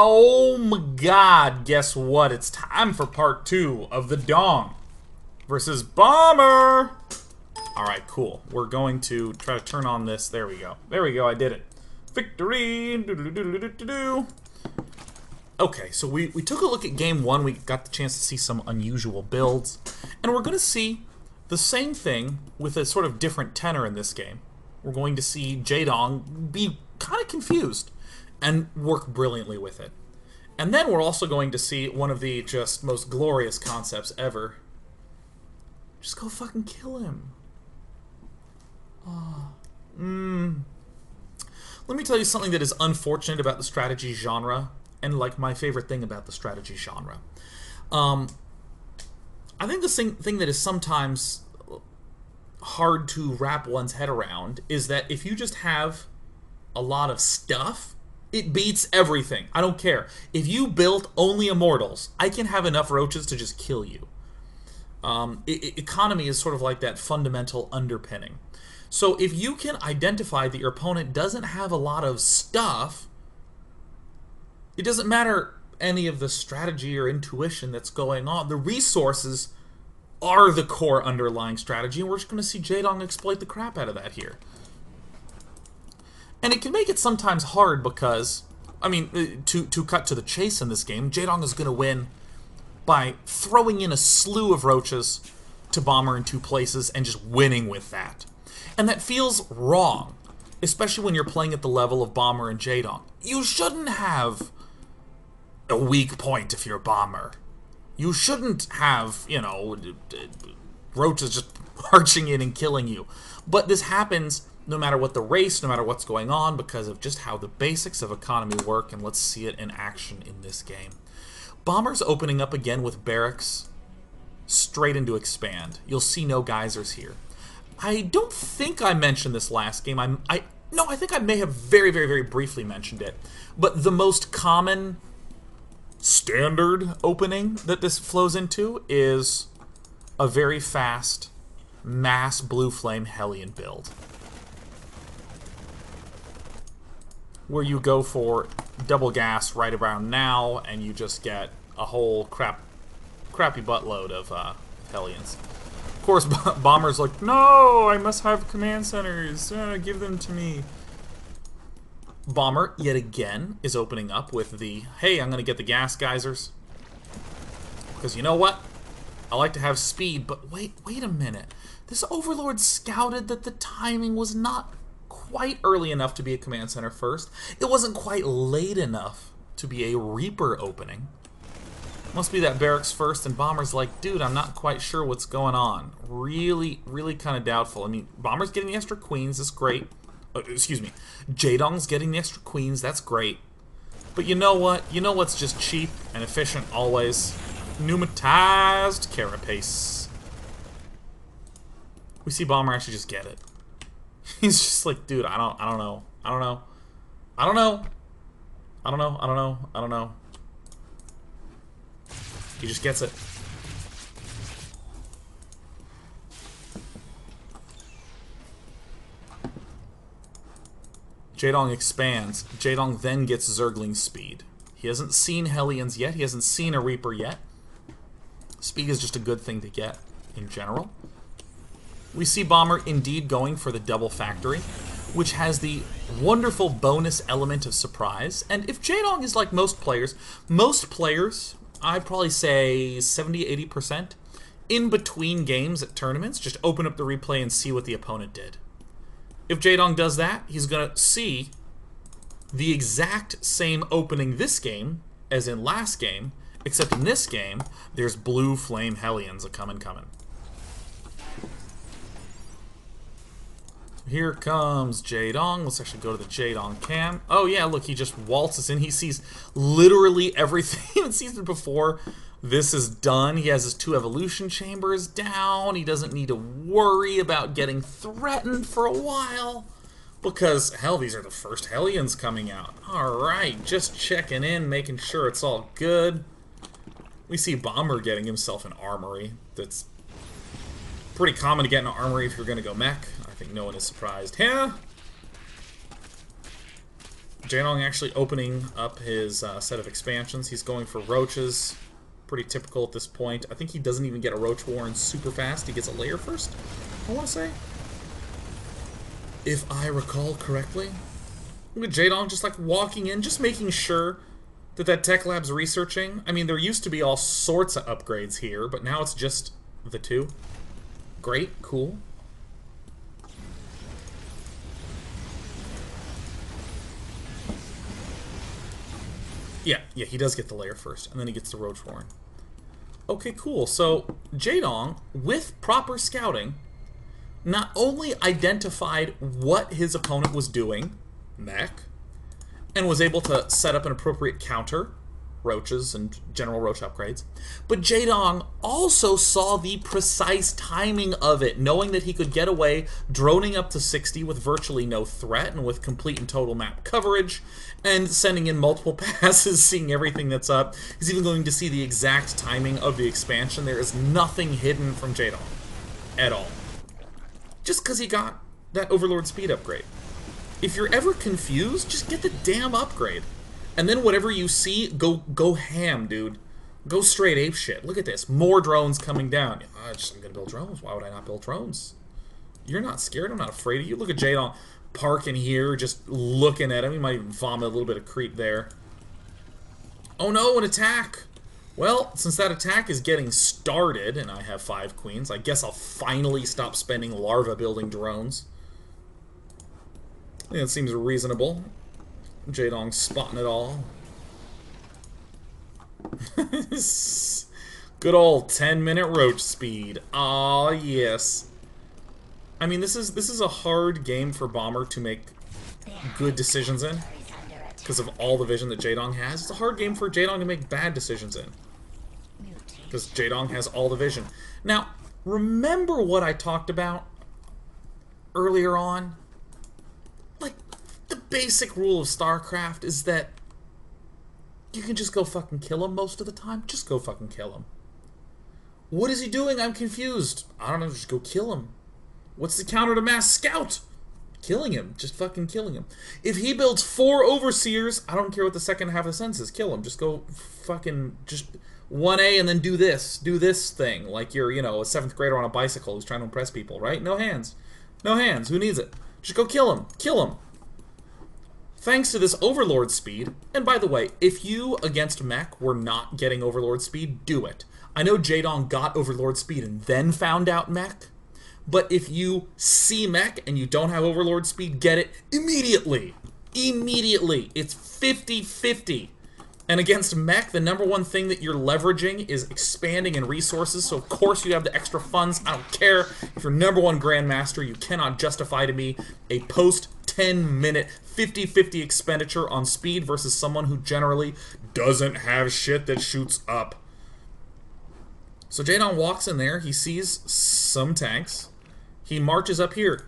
Oh my god, guess what? It's time for part 2 of the Jaedong versus Bomber! Alright, cool. We're going to try to turn on this. There we go. There we go, I did it. Victory! Okay, so we took a look at game 1. We got the chance to see some unusual builds. And we're going to see the same thing with a sort of different tenor in this game. We're going to see Jaedong be kind of confused and work brilliantly with it. And then we're also going to see one of the just most glorious concepts ever. Just go fucking kill him. Let me tell you something that is unfortunate about the strategy genre, and like my favorite thing about the strategy genre. I think the thing that is sometimes hard to wrap one's head around is that if you just have a lot of stuff, it beats everything. I don't care. If you built only immortals, I can have enough roaches to just kill you. Economy is sort of like that fundamental underpinning. So if you can identify that your opponent doesn't have a lot of stuff, it doesn't matter any of the strategy or intuition that's going on. The resources are the core underlying strategy, and we're just going to see Jaedong exploit the crap out of that here. And it can make it sometimes hard because, I mean, to cut to the chase in this game, Jaedong is going to win by throwing in a slew of roaches to Bomber in 2 places and just winning with that. And that feels wrong, especially when you're playing at the level of Bomber and Jaedong. You shouldn't have a weak point if you're Bomber. You shouldn't have, you know, roaches just marching in and killing you. But this happens no matter what the race, no matter what's going on, because of just how the basics of economy work, and let's see it in action in this game. Bomber's opening up again with barracks straight into expand. You'll see no geysers here. I don't think I mentioned this last game. I think I may have very, very, very briefly mentioned it. But the most common standard opening that this flows into is a very fast mass blue flame Hellion build, where you go for double gas right around now, and you just get a whole crappy buttload of Hellions. Of course, Bomber's like, no, I must have command centers. Give them to me. Bomber, yet again, is opening up with the, hey, I'm going to get the gas geysers. Because you know what? I like to have speed, but wait a minute. This Overlord scouted that the timing was not quite early enough to be a command center first. It wasn't quite late enough to be a Reaper opening. Must be that barracks first, and Bomber's like, dude, I'm not quite sure what's going on. Really, really kind of doubtful. I mean, Bomber's getting the extra queens, that's great. Excuse me. Jaedong's getting the extra queens, that's great. But you know what? You know what's just cheap and efficient always? Pneumatized carapace. We see Bomber actually just get it. He's just like, dude, I don't know. He just gets it. Jaedong expands. Jaedong then gets Zergling speed. He hasn't seen Hellions yet. He hasn't seen a Reaper yet. Speed is just a good thing to get in general. We see Bomber indeed going for the double factory, which has the wonderful bonus element of surprise. And if Jaedong is like most players, I'd probably say 70–80%, in between games at tournaments, just open up the replay and see what the opponent did. If Jaedong does that, he's going to see the exact same opening this game as in last game, except in this game, there's blue flame Hellions a-coming. Here comes Jaedong. Let's actually go to the Jaedong cam. Oh yeah, look, he just waltzes in. He sees literally everything he haven't seen before. This is done. He has his 2 evolution chambers down. He doesn't need to worry about getting threatened for a while. Because, hell, these are the first Hellions coming out. Alright, just checking in, making sure it's all good. We see Bomber getting himself an armory. That's pretty common to get an armory if you're going to go mech. I think no one is surprised. Yeah. Jaedong actually opening up his set of expansions. He's going for roaches. Pretty typical at this point. I think he doesn't even get a roach warren super fast. He gets a layer first, I want to say. If I recall correctly. Look at Jaedong just like walking in, just making sure that tech lab's researching. I mean, there used to be all sorts of upgrades here, but now it's just the two. Great, cool. Yeah, he does get the layer first, and then he gets the roach warren. Okay, cool. So, Jaedong, with proper scouting, not only identified what his opponent was doing, mech, and was able to set up an appropriate counter, roaches and general roach upgrades, but Jaedong also saw the precise timing of it, knowing that he could get away droning up to 60 with virtually no threat and with complete and total map coverage, and sending in multiple passes, seeing everything that's up. He's even going to see the exact timing of the expansion. There is nothing hidden from Jaedong at all. Just because he got that Overlord speed upgrade. If you're ever confused, just get the damn upgrade. And then whatever you see, go ham, dude. Go straight ape shit. Look at this. More drones coming down. I'm gonna build drones. Why would I not build drones? You're not scared. I'm not afraid of you. Look at Jaedong parking here, just looking at him. He might even vomit a little bit of creep there. Oh no, an attack. Well, since that attack is getting started, and I have 5 queens, I guess I'll finally stop spending larva building drones. I think that seems reasonable. Jaedong spotting it all. Good old 10-minute roach speed. Aw, yes. I mean, this is a hard game for Bomber to make good decisions in because of all the vision that Jaedong has. It's a hard game for Jaedong to make bad decisions in because Jaedong has all the vision. Now, remember what I talked about earlier on? Like, the basic rule of StarCraft is that you can just go fucking kill him most of the time. Just go fucking kill him. What is he doing? I'm confused. I don't know, just go kill him. What's the counter to Mass Scout? Killing him. Just fucking killing him. If he builds 4 Overseers, I don't care what the second half of the sentence is. Kill him. Just go fucking... Just 1A and then do this. Do this thing. Like you're, you know, a 7th grader on a bicycle who's trying to impress people, right? No hands. No hands. Who needs it? Just go kill him. Kill him. Thanks to this Overlord speed, and by the way, if you against mech were not getting Overlord speed, do it. I know Jaedong got Overlord speed and then found out mech, but if you see mech and you don't have Overlord speed, get it immediately. Immediately. It's 50-50. And against mech, the -1 thing that you're leveraging is expanding in resources, so of course you have the extra funds. I don't care. If you're #1 Grandmaster, you cannot justify to me a post-10-minute 50-50 expenditure on speed versus someone who generally doesn't have shit that shoots up. So Jaedong walks in there, he sees some tanks, he marches up here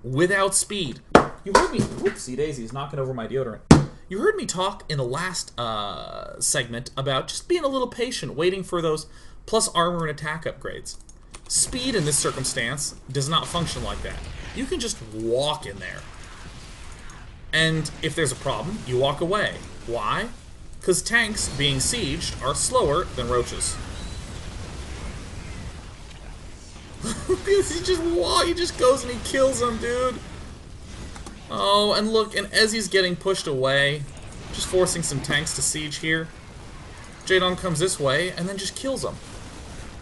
without speed. You heard me, whoopsie daisies, knocking over my deodorant. You heard me talk in the last segment about just being a little patient, waiting for those plus armor and attack upgrades. Speed in this circumstance does not function like that. You can just walk in there. And if there's a problem, you walk away. Why? Because tanks, being sieged, are slower than roaches. He just goes and he kills them, dude. Oh, and look, and as he's getting pushed away, just forcing some tanks to siege here, Jaedong comes this way and then just kills them.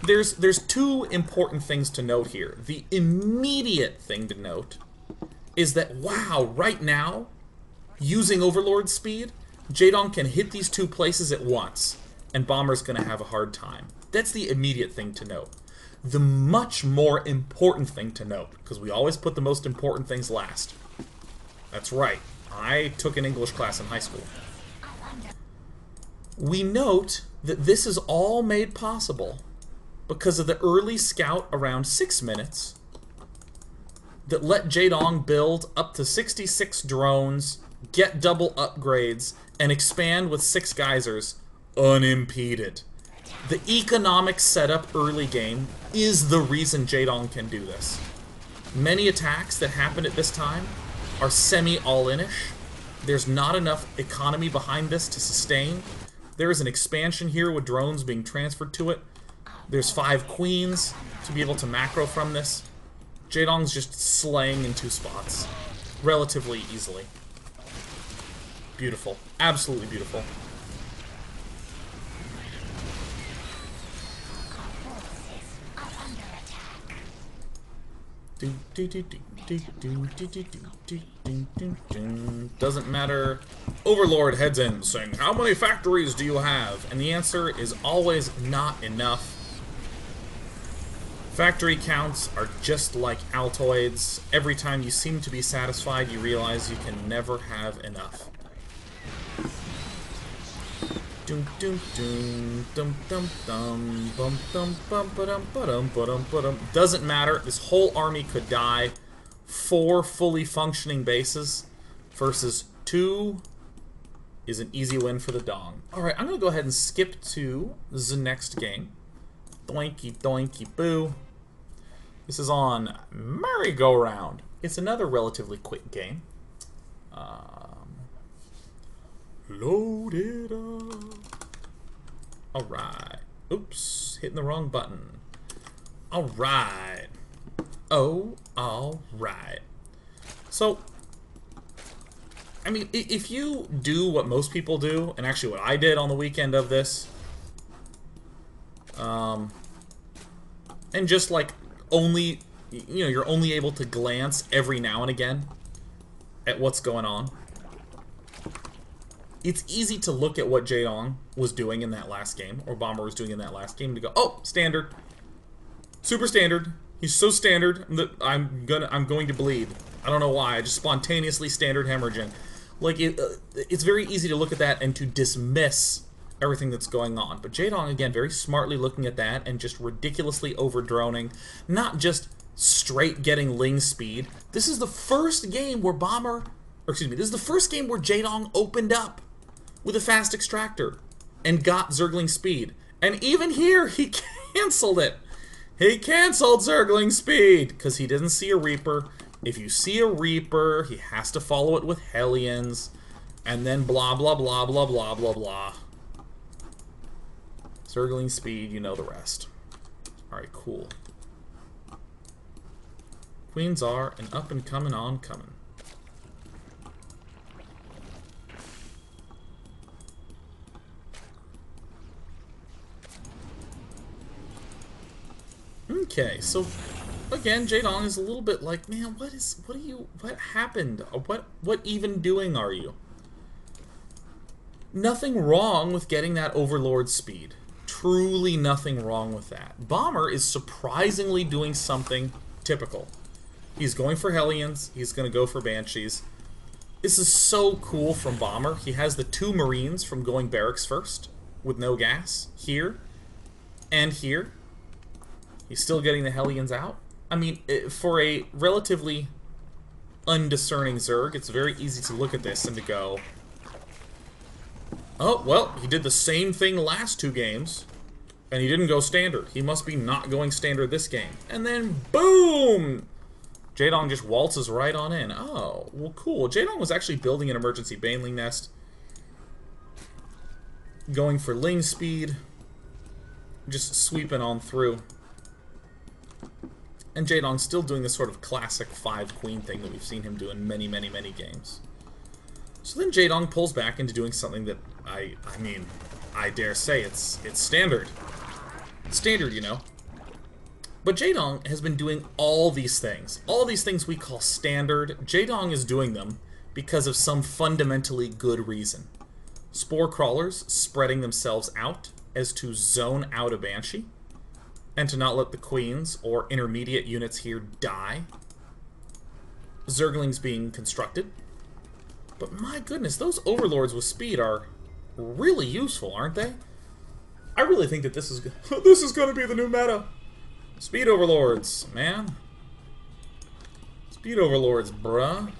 There's 2 important things to note here. The immediate thing to note is that, wow, right now, using Overlord speed, Jaedong can hit these 2 places at once, and Bomber's gonna have a hard time. That's the immediate thing to note. The much more important thing to note, because we always put the most important things last. That's right, I took an English class in high school. We note that this is all made possible because of the early scout around 6 minutes that let Jaedong build up to 66 drones, get double upgrades, and expand with 6 geysers unimpeded. The economic setup early game is the reason Jaedong can do this. Many attacks that happen at this time are semi-all-in-ish, There's not enough economy behind this to sustain. There is an expansion here with drones being transferred to it. There's 5 queens to be able to macro from this. Jaedong's just slaying in 2 spots. Relatively easily. Beautiful. Absolutely beautiful. Doesn't matter. Overlord heads in saying, how many factories do you have? And the answer is always not enough. Factory counts are just like Altoids. Every time you seem to be satisfied, you realize you can never have enough. Doesn't matter. This whole army could die. 4 fully functioning bases versus 2 is an easy win for the Dong. Alright, I'm going to go ahead and skip to the next game. Doinky doinky boo. This is on Merry-Go-Round. It's another relatively quick game. Load it up. Alright. Oops, hitting the wrong button. Alright. Oh, alright. So, I mean, if you do what most people do, and actually what I did on the weekend of this, and just like only, you know, you're only able to glance every now and again at what's going on. It's easy to look at what Jaedong was doing in that last game, or Bomber was doing in that last game, to go, oh, standard. Super standard. He's so standard that I'm going to bleed. I don't know why. I just spontaneously standard hemorrhaging. Like, it's very easy to look at that and to dismiss everything that's going on. But Jaedong, again, very smartly looking at that and just ridiculously over-droning. Not just straight getting Ling speed. This is the first game where Bomber... Or excuse me, this is the first game where Jaedong opened up with a fast extractor and got Zergling speed. And even here, he canceled it. He canceled Zergling speed because he didn't see a Reaper. If you see a Reaper, he has to follow it with Hellions. And then blah, blah, blah, blah, blah, blah, blah. Zergling speed, you know the rest. Alright, cool. Queens are an up and coming on coming. Okay, so again, Jaedong is a little bit like, man, what happened? What even doing are you? Nothing wrong with getting that Overlord speed. Truly nothing wrong with that. Bomber is surprisingly doing something typical. He's going for Hellions, he's going to go for Banshees. This is so cool from Bomber. He has the 2 Marines from going barracks first, with no gas, here, and here. He's still getting the Hellions out. I mean, for a relatively undiscerning Zerg, it's very easy to look at this and to go, oh, well, he did the same thing last 2 games, and he didn't go standard. He must be not going standard this game. And then, boom! Jaedong just waltzes right on in. Oh, well, cool. Jaedong was actually building an emergency Baneling nest, going for Ling speed, just sweeping on through. And Jaedong's still doing this sort of classic 5-queen thing that we've seen him do in many, many, many games. So then Jaedong pulls back into doing something that, I mean, I dare say it's standard. It's standard, you know. But Jaedong has been doing all these things. All these things we call standard. Jaedong is doing them because of some fundamentally good reason. Spore crawlers spreading themselves out as to zone out a Banshee, and to not let the queens or intermediate units here die. Zerglings being constructed. But my goodness, those overlords with speed are really useful, aren't they? I really think that this is going to be the new meta. Speed overlords, man. Speed overlords, bruh.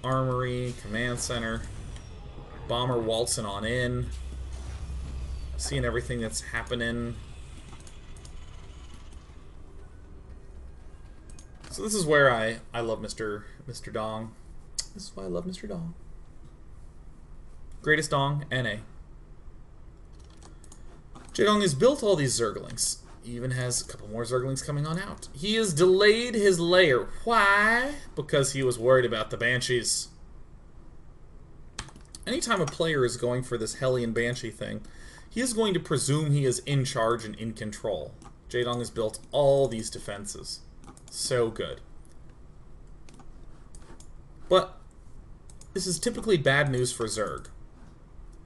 Armory, command center. Bomber waltzing on in. Seeing everything that's happening. So this is where I love Mr. Dong. This is why I love Mr. Dong. Greatest Dong, NA. Jaedong has built all these Zerglings. He even has a couple more Zerglings coming on out. He has delayed his lair. Why? Because he was worried about the Banshees. Anytime a player is going for this Hellion Banshee thing, he is going to presume he is in charge and in control. Jaedong has built all these defenses. So good. But this is typically bad news for Zerg,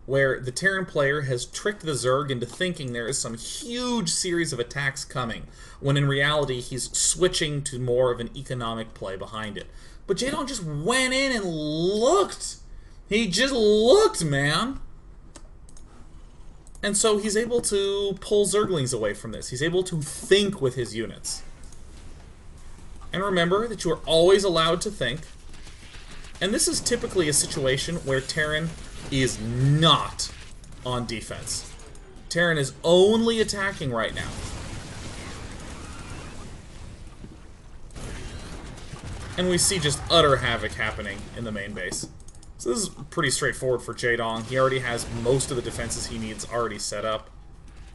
where the Terran player has tricked the Zerg into thinking there is some huge series of attacks coming, when in reality he's switching to more of an economic play behind it. But Jaedong just went in and looked. He just looked, man. And so he's able to pull Zerglings away from this. He's able to think with his units. And remember that you are always allowed to think. And this is typically a situation where Terran is not on defense. Terran is only attacking right now. And we see just utter havoc happening in the main base. So this is pretty straightforward for Jaedong. He already has most of the defenses he needs already set up.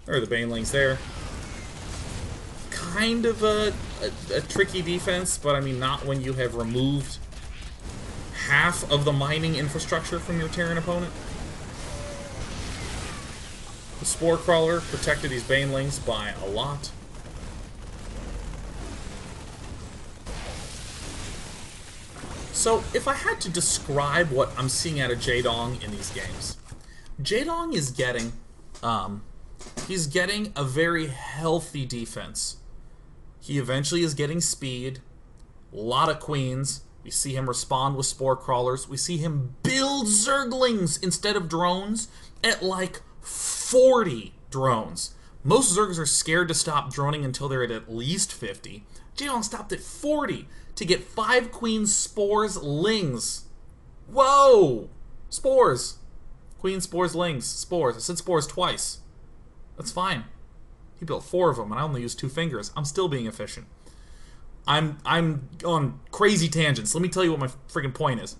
There are the Banelings there. Kind of a tricky defense, but I mean not when you have removed half of the mining infrastructure from your Terran opponent. The Spore Crawler protected these Banelings by a lot. So, if I had to describe what I'm seeing out of Jaedong in these games, Jaedong is getting, he's getting a very healthy defense. He eventually is getting speed, a lot of queens. We see him respond with Spore Crawlers. We see him build Zerglings instead of drones at like 40 drones. Most Zergs are scared to stop droning until they're at least 50. Jaedong stopped at 40 to get 5 queen spores lings. Whoa! Spores. Queen spores lings. Spores. I said spores twice. That's fine. He built 4 of them and I only used 2 fingers. I'm still being efficient. I'm on crazy tangents. Let me tell you what my freaking point is.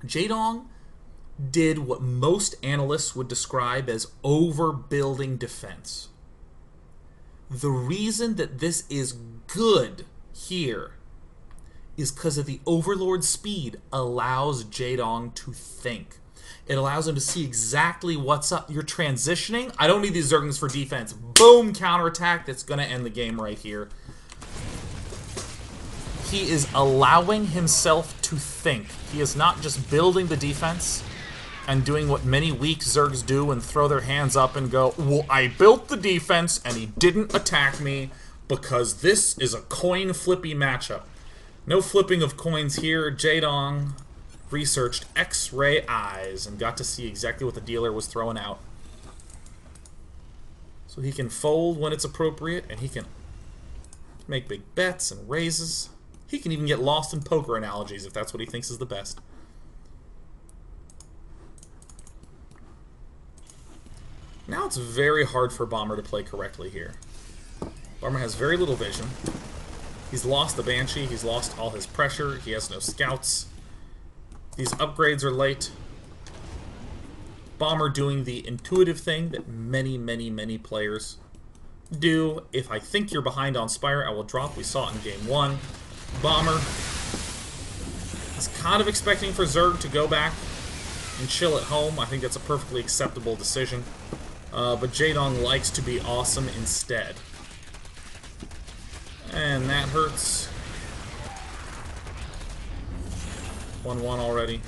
Jaedong did what most analysts would describe as overbuilding defense. The reason that this is good here is because of the Overlord speed allows Jaedong to think. It allows him to see exactly what's up. You're transitioning. I don't need these Zerglings for defense. Boom, counterattack. That's going to end the game right here. He is allowing himself to think. He is not just building the defense and doing what many weak Zergs do and throw their hands up and go, well, I built the defense and he didn't attack me because this is a coin flippy matchup. No flipping of coins here. Jaedong researched X-ray eyes and got to see exactly what the dealer was throwing out. So he can fold when it's appropriate, and he can make big bets and raises. He can even get lost in poker analogies if that's what he thinks is the best. Now it's very hard for Bomber to play correctly here. Bomber has very little vision. He's lost the Banshee, he's lost all his pressure, he has no scouts. These upgrades are late. Bomber doing the intuitive thing that many, many, many players do. If I think you're behind on Spire, I will drop. We saw it in Game 1. Bomber is kind of expecting for Zerg to go back and chill at home. I think that's a perfectly acceptable decision. But Jaedong likes to be awesome instead. And that hurts. 1-1 already.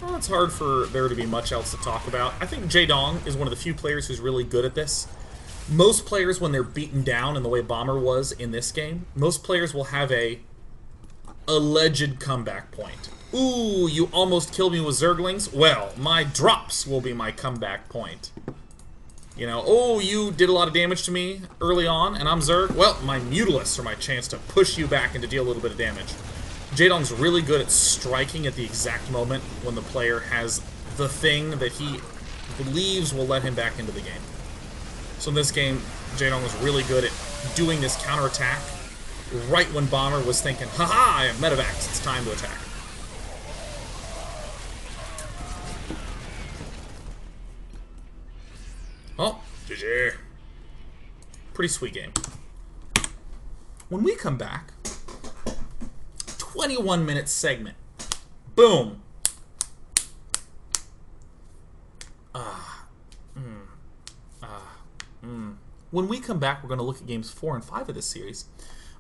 Well, it's hard for there to be much else to talk about. I think Jaedong is one of the few players who's really good at this. Most players, when they're beaten down in the way Bomber was in this game, most players will have a alleged comeback point. Ooh, you almost killed me with Zerglings? Well, my drops will be my comeback point. You know, oh, you did a lot of damage to me early on, and I'm Zerg. Well, my Mutalisks are my chance to push you back and to deal a little bit of damage. Jaedong's really good at striking at the exact moment when the player has the thing that he believes will let him back into the game. So in this game, Jaedong was really good at doing this counterattack right when Bomber was thinking, haha, I have Medivacs, it's time to attack. Oh, GG. Pretty sweet game. When we come back, 21-minute segment. Boom. When we come back, we're going to look at games 4 and 5 of this series.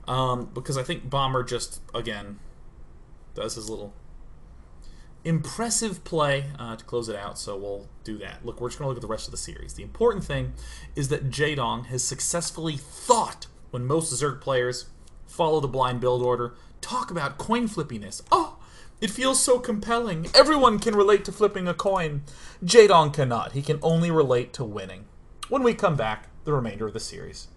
Because I think Bomber just, again, does his little impressive play to close it out, so we'll do that. Look, we're just going to look at the rest of the series. The important thing is that Jaedong has successfully thought when most Zerg players follow the blind build order, talk about coin flippiness. Oh, it feels so compelling. Everyone can relate to flipping a coin. Jaedong cannot. He can only relate to winning. When we come back, the remainder of the series.